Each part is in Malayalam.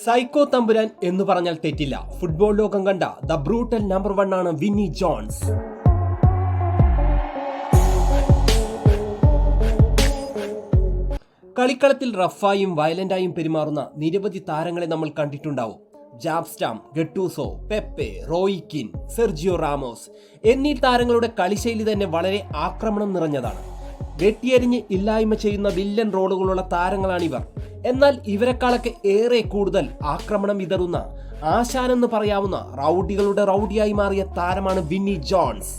സൈക്കോ തമ്പുരാൻ എന്ന് പറഞ്ഞാൽ തെറ്റില്ല. ഫുട്ബോൾ ലോകം കണ്ട ദ ബ്രൂട്ടൽ നമ്പർ 1 ആണ് വിന്നി ജോൺസ്. കളിക്കളത്തിൽ റഫായും വയലന്റായും പെരുമാറുന്ന നിരവധി താരങ്ങളെ നമ്മൾ കണ്ടിട്ടുണ്ടാവും. ജാബ്സ്റ്റാം, ഗട്ടൂസോ, പെപ്പെ, റോയിക്കിൻ, സെർജിയോ റാമോസ് എന്നീ താരങ്ങളുടെ കളിശൈലി തന്നെ വളരെ ആക്രമണം നിറഞ്ഞതാണ്. വെട്ടിയരിഞ്ഞ് ഇല്ലായ്മ ചെയ്യുന്ന വില്ലൻ റോളുകളുള്ള താരങ്ങളാണിവർ. എന്നാൽ ഇവരെക്കാളൊക്കെ ഏറെ കൂടുതൽ ആക്രമണം വിതറുന്ന ആശാനെന്ന് പറയാവുന്ന റൗഡികളുടെ റൗഡിയായി മാറിയ താരമാണ് വിന്നി ജോൺസ്.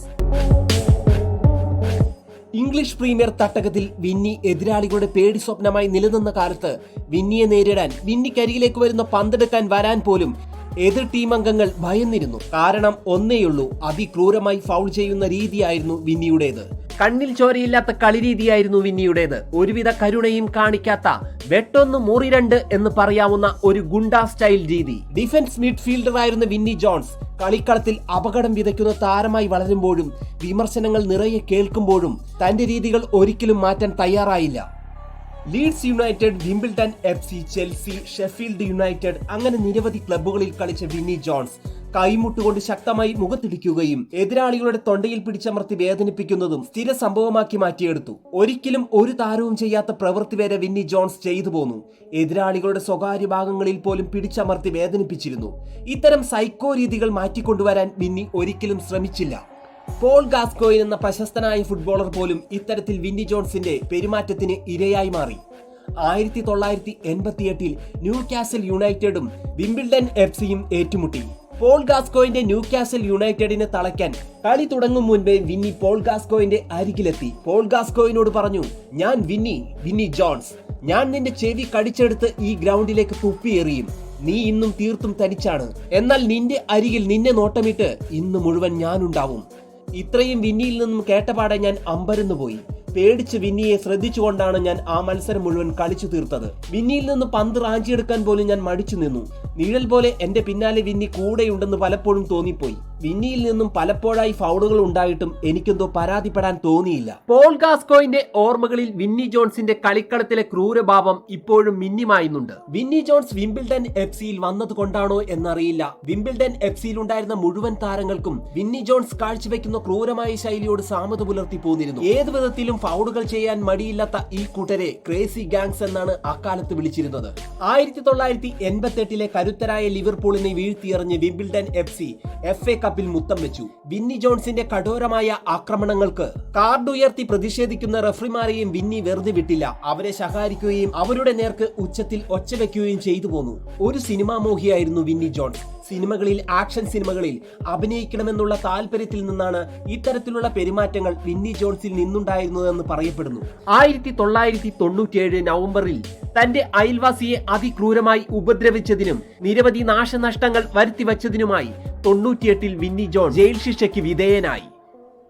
ഇംഗ്ലീഷ് പ്രീമിയർ തട്ടകത്തിൽ വിന്നി എതിരാളികളുടെ പേടി സ്വപ്നമായി നിലനിന്ന കാലത്ത് വിന്നിയെ നേരിടാൻ വിന്നിക്കരികിലേക്ക് വരുന്ന പന്തെടുക്കാൻ വരാൻ പോലും എതിർ ടീം അംഗങ്ങൾ ഭയന്നിരുന്നു. കാരണം ഒന്നേയുള്ളൂ, അതിക്രൂരമായി ഫൗൾ ചെയ്യുന്ന രീതിയായിരുന്നു വിന്നിയുടേത്. കണ്ണിൽ ചോരയില്ലാത്ത കളിരീതിയായിരുന്നു വിന്നിയുടേത്. ഒരുവിധ കരുണയും കാണിക്കാത്ത വെട്ടൊന്ന് മുറി രണ്ട് എന്ന് പറയാവുന്ന ഒരു ഗുണ്ടാ സ്റ്റൈൽ രീതി. ഡിഫൻസ് മിഡ്ഫീൽഡർ ആയിരുന്ന വിന്നി ജോൺസ് കളിക്കളത്തിൽ അപകടം വിതയ്ക്കുന്ന താരമായി വളരുമ്പോഴും വിമർശനങ്ങൾ നിറയെ കേൾക്കുമ്പോഴും തന്റെ രീതികൾ ഒരിക്കലും മാറ്റാൻ തയ്യാറായില്ല. Leeds United, Wimbledon FC, Chelsea, Sheffield United അങ്ങനെ നിരവധി ക്ലബ്ബുകളിൽ കളിച്ച വിന്നി ജോൺസ് കൈമുട്ടുകൊണ്ട് ശക്തമായി മുഖത്തിടിക്കുകയും എതിരാളികളുടെ തൊണ്ടയിൽ പിടിച്ചമർത്തി വേദനിപ്പിക്കുന്നതും സ്ഥിര സംഭവമാക്കി മാറ്റിയെടുത്തു. ഒരിക്കലും ഒരു താരവും ചെയ്യാത്ത പ്രവൃത്തി വരെ വിന്നി ജോൺസ് ചെയ്തു പോന്നു. എതിരാളികളുടെ സ്വകാര്യ ഭാഗങ്ങളിൽ പോലും പിടിച്ചമർത്തി വേദനിപ്പിച്ചിരുന്നു. ഇത്തരം സൈക്കോ രീതികൾ മാറ്റിക്കൊണ്ടുവരാൻ വിന്നി ഒരിക്കലും ശ്രമിച്ചില്ല. പോൾ ഗാസ്കോയിൻ എന്ന പ്രശസ്തനായ ഫുട്ബോളർ പോലും ഇത്തരത്തിൽ വിന്നി ജോൺസിന്റെ പെരുമാറ്റത്തിന് ഇരയായി മാറി. 1988 ന്യൂകാസൽ യുണൈറ്റഡും വിംബിൾഡൺ FCയും ഏറ്റുമുട്ടി. പോൾ ഗാസ്കോയിന്റെ ന്യൂകാസൽ യുണൈറ്റഡിനെ തളയ്ക്കാൻ കളി തുടങ്ങും മുൻപേ വിന്നി പോൾ ഗാസ്കോയിന്റെ അരികിലെത്തി. പോൾ ഗാസ്കോയിനോട് പറഞ്ഞു, ഞാൻ വിന്നി ജോൺസ്, ഞാൻ നിന്റെ ചെവി കടിച്ചെടുത്ത് ഈ ഗ്രൗണ്ടിലേക്ക് തുപ്പിയെറിയും. നീ ഇന്നും തീർത്തും തനിച്ചാണ്. എന്നാൽ നിന്റെ അരികിൽ നിന്നെ നോട്ടമിട്ട് ഇന്ന് മുഴുവൻ ഞാനുണ്ടാവും. ഇത്രയും വിന്നിയിൽ നിന്നും കേട്ടപാടെ ഞാൻ അമ്പരന്നു പോയി. പേടിച്ച് വിന്നിയെ ശ്രദ്ധിച്ചുകൊണ്ടാണ് ഞാൻ ആ മത്സരം മുഴുവൻ കളിച്ചു തീർത്തത്. വിന്നിയിൽ നിന്ന് പന്ത് റാഞ്ചിയെടുക്കാൻ പോലും ഞാൻ മടിച്ചു നിന്നു. നിഴൽ പോലെ എന്റെ പിന്നാലെ വിന്നി കൂടെയുണ്ടെന്ന് പലപ്പോഴും തോന്നിപ്പോയി. വിന്നിയിൽ നിന്നും പലപ്പോഴായി ഫൗളുകൾ ഉണ്ടായിട്ടും എനിക്കെന്തോ പരാതിപ്പെടാൻ തോന്നിയില്ല. പോൾ ഗാസ്കോയിന്റെ ഓർമ്മകളിൽ വിന്നി ജോൺസിന്റെ കളിക്കളത്തിലെ ക്രൂരഭാവം ഇപ്പോഴും മിന്നിമായുന്നുണ്ട്. വിന്നി ജോൺസ് വിംബിൾഡൺ FCയിൽ വന്നത് കൊണ്ടാണോ എന്നറിയില്ല, വിംബിൾഡൺ FCയിൽ ഉണ്ടായിരുന്ന മുഴുവൻ താരങ്ങൾക്കും വിന്നി ജോൺസ് കാഴ്ചവെക്കുന്ന ക്രൂരമായ ശൈലിയോട് സാമത പുലർത്തി പോന്നിരുന്നു. ഏത് വിധത്തിലും ഫൗളുകൾ ചെയ്യാൻ മടിയില്ലാത്ത ഈ കൂട്ടരെ ക്രേസി ഗാങ്സ് എന്നാണ് അക്കാലത്ത് വിളിച്ചിരുന്നത്. 1988 കരുത്തരായ ലിവർപൂളിനെ വീഴ്ത്തിയെറിഞ്ഞ് വിംബിൾഡൺ FC FA കപ്പിൽ മുത്തം വെച്ചു. വിന്നി ജോൺസിന്റെ കഠോരമായ ആക്രമണങ്ങൾക്ക് കാർഡുയർത്തി പ്രതിഷേധിക്കുന്ന റഫറിമാരെയും വിന്നി വെറുതെ വിട്ടില്ല. അവരെ ശകാരിക്കുകയും അവരുടെ നേർക്ക് ഉച്ചത്തിൽ ഒച്ചവെക്കുകയും ചെയ്തു പോന്നു. ഒരു സിനിമാ മോഹിയായിരുന്നു വിന്നി ജോൺസ്. സിനിമകളിൽ, ആക്ഷൻ സിനിമകളിൽ അഭിനയിക്കണമെന്നുള്ള താല്പര്യത്തിൽ നിന്നാണ് ഇത്തരത്തിലുള്ള പെരുമാറ്റങ്ങൾ വിന്നി ജോൺസിൽ നിന്നുണ്ടായിരുന്നതെന്ന് പറയപ്പെടുന്നു. 1997 നവംബറിൽ തന്റെ അയൽവാസിയെ അതിക്രൂരമായി ഉപദ്രവിച്ചതിനും നിരവധി നാശനഷ്ടങ്ങൾ വരുത്തിവച്ചതിനുമായി 98 വിന്നി ജോൺ ജയിൽ ശിക്ഷയ്ക്ക് വിധേയനായി.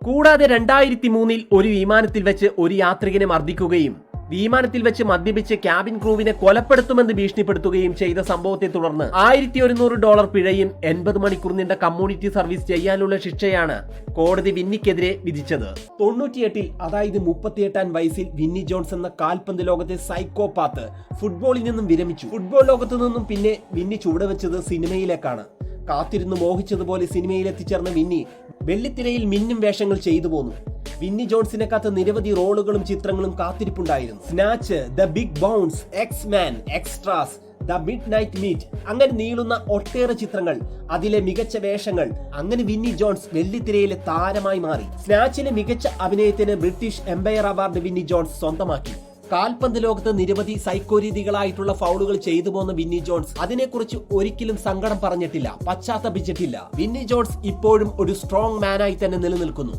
കൂടാതെ 2003 ഒരു വിമാനത്തിൽ വെച്ച് ഒരു യാത്രികനെ മർദ്ദിക്കുകയും വിമാനത്തിൽ വെച്ച് മദ്യപിച്ച് ക്യാബിൻ ക്രൂവിനെ കൊലപ്പെടുത്തുമെന്ന് ഭീഷണിപ്പെടുത്തുകയും ചെയ്ത സംഭവത്തെ തുടർന്ന് $1100 പിഴയും 80 മണിക്കൂർ നീണ്ട കമ്മ്യൂണിറ്റി സർവീസ് ചെയ്യാനുള്ള ശിക്ഷയാണ് കോടതി വിന്നിക്കെതിരെ വിധിച്ചത്. 98 അതായത് 38-ആം വയസ്സിൽ വിന്നി ജോൺസ് എന്ന കാൽപന്ത് ലോകത്തെ സൈക്കോപാത്ത് ഫുട്ബോളിൽ നിന്നും വിരമിച്ചു. ഫുട്ബോൾ ലോകത്തു നിന്നും പിന്നെ വിന്നി ചുവടുവെച്ചത് സിനിമയിലേക്കാണ്. കാത്തിരുന്ന് മോഹിച്ചതുപോലെ സിനിമയിൽ എത്തിച്ചേർന്ന വിന്നി വെള്ളിത്തിരയിൽ മിന്നും വേഷങ്ങൾ ചെയ്തു പോന്നു. വിന്നി ജോൺസിനെ കാത്ത് നിരവധി റോളുകളും ചിത്രങ്ങളും കാത്തിരിപ്പുണ്ടായിരുന്നു. Snatch, the big bounce, X Man, extras, the midnight meat അങ്ങനെ നീളുന്ന ഒട്ടേറെ ചിത്രങ്ങൾ, അതിലെ മികച്ച വേഷങ്ങൾ. അങ്ങനെ വിന്നി ജോൺസ് വെള്ളിത്തിരയിലെ താരമായി മാറി. സ്നാച്ചിലെ മികച്ച അഭിനയത്തിന് British Empire award Vinnie Jones സ്വന്തമാക്കി. കാൽപന്ത് ലോകത്ത് നിരവധി സൈക്കോ രീതികളായിട്ടുള്ള ഫൗളുകൾ ചെയ്തു പോന്ന വിന്നി ജോൺസ് അതിനെക്കുറിച്ച് ഒരിക്കലും സങ്കടം പറഞ്ഞിട്ടില്ല, പശ്ചാത്തപിച്ചിട്ടില്ല. വിന്നി ജോൺസ് ഇപ്പോഴും ഒരു സ്ട്രോങ് മാനായി തന്നെ നിലനിൽക്കുന്നു.